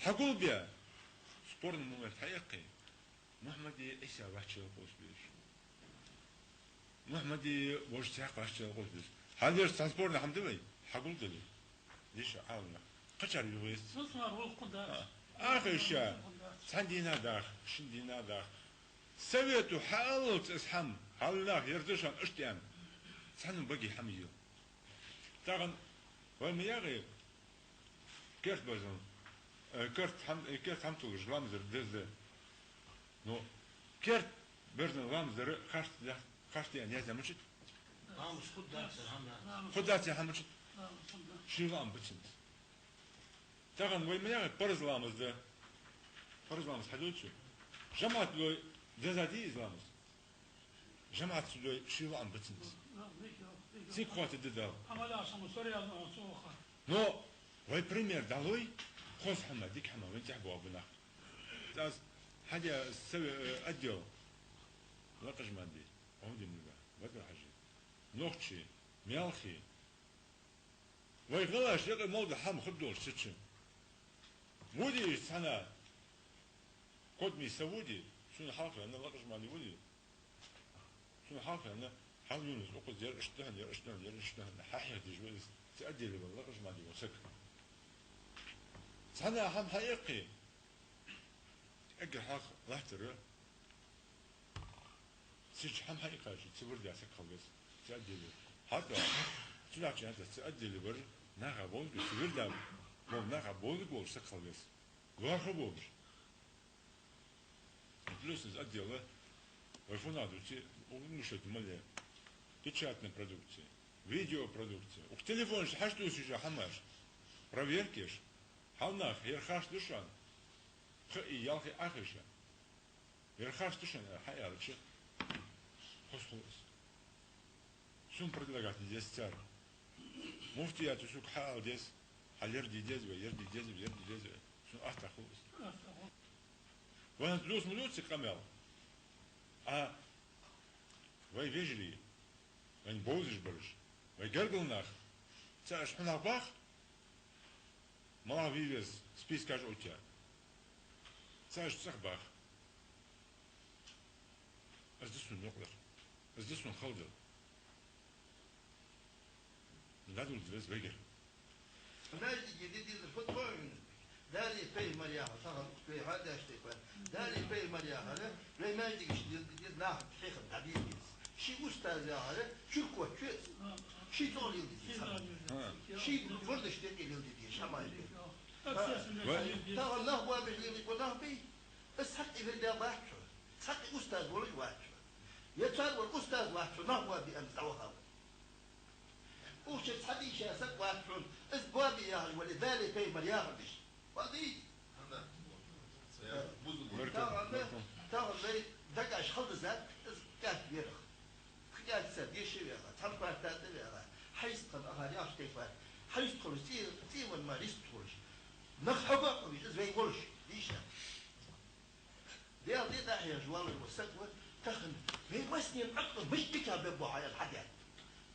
حقول بيا سبورن مومنت حقيقي محمدي إيش أبغى قوس بيش محمدي وش تحقق قوس بيش هل يرس ترانسبورن حمد بي حقول دلي ليش عاونا قشر يويس آخر شيء سندينا داخ شندينا داخ سويتو حالت اسحم حالنا يردشان اشتيان سحن بقي حميو تاغن والمياغي كيرت بزن كيرت حمتو جلامزر دزده نو كيرت برزن لامزر خاشت يعني هذا مشت مش خداتي حمشت شو لام بتشنت تاغن والمياغي برز لامز ده برز لامز حدوتشو جمعت لو جزادي إسلامس جمعت لو شو لام بتشنت سي خوات الددال نو وي بريمير دالوي خوش حما ديك حما وين تحبوا ابنا لاز حاجه سوي اديو لقش ماندي عودي نبا بدر حاجه نوختشي ميالخي وي غلاش يقي موضع حم خدول ستشن مودي سنه قدمي سودي شنو حاقه انا لقش ماندي ودي شنو حاقه انا حال يونس وقت ير اشتهن حاحيه جوز تأدي لي والله لقش ماندي وسك سنه هم حقيقي أجر حاق راح ترى سيج هم حقيقة شيء تبر دي أسك خلص تأدي لي حتى تلاقي شيء أنت تأدي لي بر ناقة بولك تبر دام بول ناقة بولك بول سك خلص غاخ بولش بلوس تأدي له ويفونا دوتي ومشت ملة печатная продукция видео продукция у телефон حاجته سيجا حماش проверкиш حناخ يرخاش دشان خي يالخي آخرشة يرخاش دشان حيارتش خصوص شون предлагать здесь царь مفتي يا تسوق حال здесь حيردي جزوة يردي جزوة شون أختخوص وانا تلوس ملوتسي قمل وي فيجري وين بوزش برش وي قرقل ناخ تاش حنا باخ ملا فيفيز سبيس كاج اوتيا تاش تسخ باخ از دسون نقدر از دسون خلدر نادو الدرس بيجر نادي جديد الفوتبول دالي في مرياها صار في هذا اشتكى دالي في مرياها لا ما يجيش جديد ناخذ حقيقة تعبير شي أستاذ يا هذا شو كوت شي طول يلدي شي فردش تقي يلدي شمال ترى الله وابح يلدي والله بي بس حقي في الدار واحد حقي أستاذ ولا واحد يتصور الأستاذ واحد الله وابي أمس توها وش حديش يا سك واحد أسبوعي يا هاي ولذلك في مرياض بيش وادي ترى لي دقاش خلص ذات كات بيرخ قاعد سدي شيء يا تبقى تدري يا حيستقل أهالي أشتيفان حيستقل تي والما ليستورش نخبق ويجز بيقولش ليش دي داحية جوال المستقبل تخن في وسنين أكثر مش بكاب أبو حياة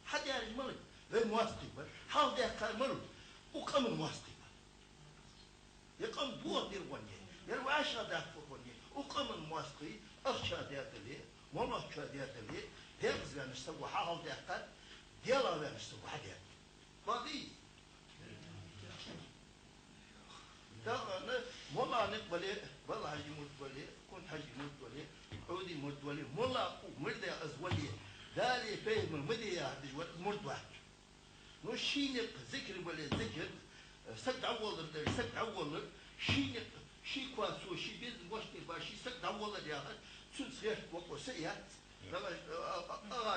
حد يعني الملك في مواسطة حال ده كان ملك وكم مواسطة يقام بوه دير ونيه يروي عشرة داخل ونيه وكم مواسطة أخشى ده تلي وما أخشى ده تلي ديرز يعني نسوي حال ده كان ديلا يعني نسوي حاجة فاضي ده والله نقبله والله هاي متولي كنت هاي متولي عودي متولي والله مرد أزولي داري فهم المدي هذا مرد واحد وشينك ذكر ولا ذكر سد عوض شينك شي كواسو شي بيز واشتي باشي سد عوض يا هاد تنسيح وقوسيات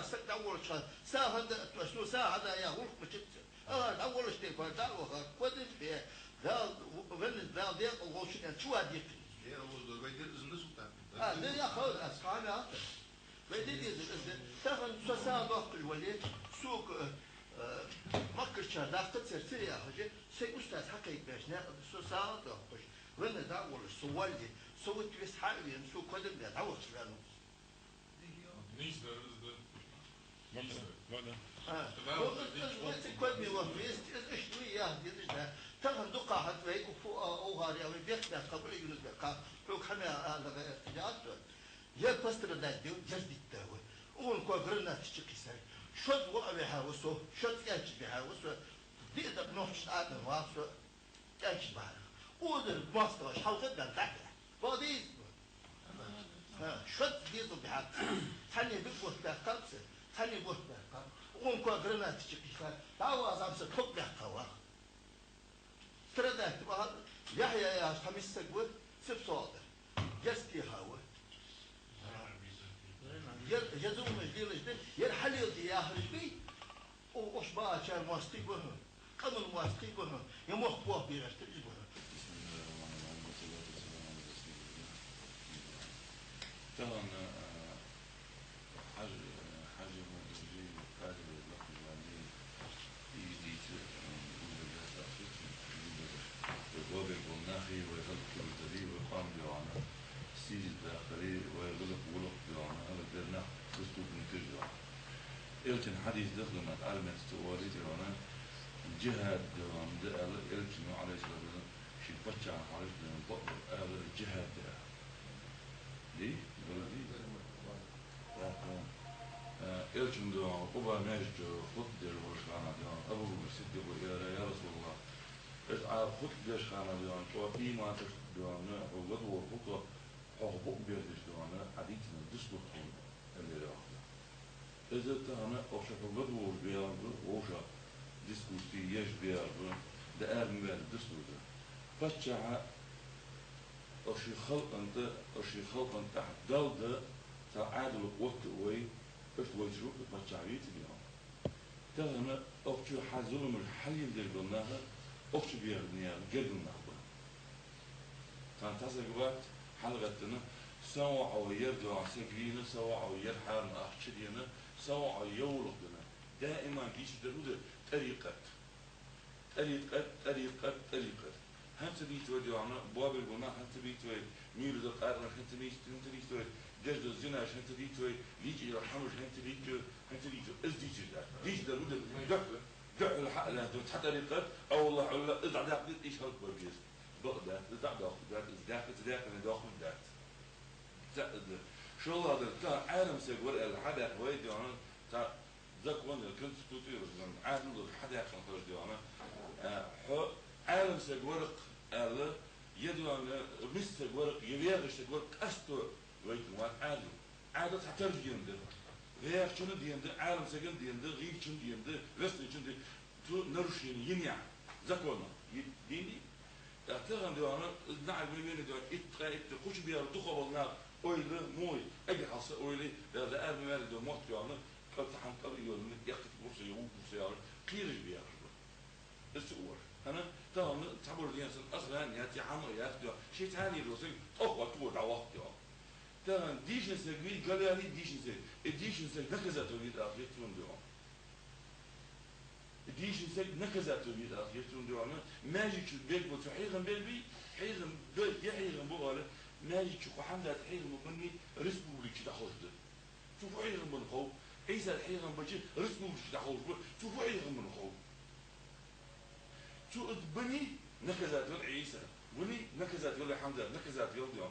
سد عوض ساعة هذا ساعة هذا يا هو مشت أول شيء فدا وقدر به ذا وبن ذا ذا وش شو هذيك يا أول بيدير إذن سلطان ده يا خالد أسقانا بيدير إذن تاخذ ساعة وقت الوليد سوق مكر شهر داخل تسير يا حاجة سي أستاذ حكى يباشنا ساعة وقت وين ذا ولا سوالي سويت بس حاليا سو قدر ده عوض لانه بالنسبة ولا كل مي وفيست إيش وياه دي ده تغن دقة هتوي وفوق أوهاري أو بيت قبل يجلس بقى لو كان على ارتجاعات يا بستر داديو جديد تاوي ونكو قرنا تشكي ساي شد وقبي هاوسو شد ياش بهاوسو دي ده نوش آدم واسو ياش بها ودر ماستر حوضت بان تاكل بودي شد ديزو بها ثاني بيقول بقى ثاني بيقول بقى ونكو قرنا تشكي ساي دعوا زامس توك بقى تردد بعض يحيى يا خميس سجود سب صادر جسكي هوا يزوم مجديل جديد يرحل يا هرجبي وأشباه كان مواستي بهم كانوا المواستي بهم يموح بوه بيرشتري بهم طبعا حاجة مدرجة قادر اللقب الوالدين يجديد وقابل بالناخي ويغلق بالدليل ويقام بيوانا السيج الداخلي ويغلق ولق بيوانا هذا الدرنا خستو بنتج بيوانا إلتن حديث دخلنا تعلمت استوالي بيوانا الجهاد بيوانا دقال إلتن عليه الصلاة والسلام شي بطشا عن حريف من بقر أهل الجهاد دقال دي؟ بلدي؟ إلتن بيوانا قبا ماجد خط دير ورشانا بيوانا أبو بكر الصديق يا رسول الله خط ديش خانا بيوانا وفي ما تشت بيوانا وغدو وفقه حقوق بيردش بيوانا عديتنا دسكو تكون اللي راحنا إذا تهنا أوشا غدو بيوانا ووشا دسكو تيجي بيوانا ده آرم بيوانا دسكو ده فتشع أشي خلق أنت تحت دل ده تعادل وقت وي إيش ويجروك فتشعيت بيوانا تهنا أوشا حزلهم الحليم دير بيوانا أوكش بيرنيا جد النخبة تنتظر وقت حلقتنا سوا أو يرجع سجلينا سوا أو يرحل أحشدينا سوا أو يولقنا دائما ديش درودة طريقة هنت بيتوا ديانا باب البنا هنت بيتوا ميل دقائق هنت بيتوا جد الزنا هنت بيتوا ليجي الحمل هنت بيتوا إز ديش درودة دع الحق لا حتى ريقات أو والله ولا إذا داخل إيش هالكوبيز بقدر إذا داخل داخل داخل شو الله هذا تا عالم سيقول الحدا وايد أنا تا ذاك وين كنت تطير من عالم الحدا كان خرج ديوانا عالم سيقول الله يدو أنا مس سيقول يبيعش سيقول أستو وايد مواد عادة حتى جيم veya şunu diyende, alim sekin diyende, gıyb şunu diyende, vesli şunu diyende, tu naruşini yinya, zakonu, dini. Tağın diyorlar, na'al bilmeni diyor, itti, kuş bir yer, dukabalına, oylu, moy, egi hası oylu, ya da ermemeli diyor, muht diyorlar, kaltahan kabı yolunu, yakıt bursa, yavuk bursa yavru, kıyırıcı bir yer. السؤال أنا تمام تعبر الإنسان أصلاً يأتي عمر يأتي شيء ثاني الوصي أقوى تقول عواقب تمام ديش نسجل قال يعني ديش نسجل الديش نسجل نكزة توليد آخر تون دوام الديش نسجل نكزة توليد آخر تون دوام ما يجي شو بيت بتحيرهم بيلبي حيرهم بيت يحيرهم بقوله ما يجي شو حملة حيرهم مني رسبولي كده خالص شوفوا حيرهم من خوف عيسى حيرهم بجي رسبولي كده خالص شوفوا حيرهم من خوف شو بني نكزات يقول عيسى بني نكزات يقول حمزة نكزات يقول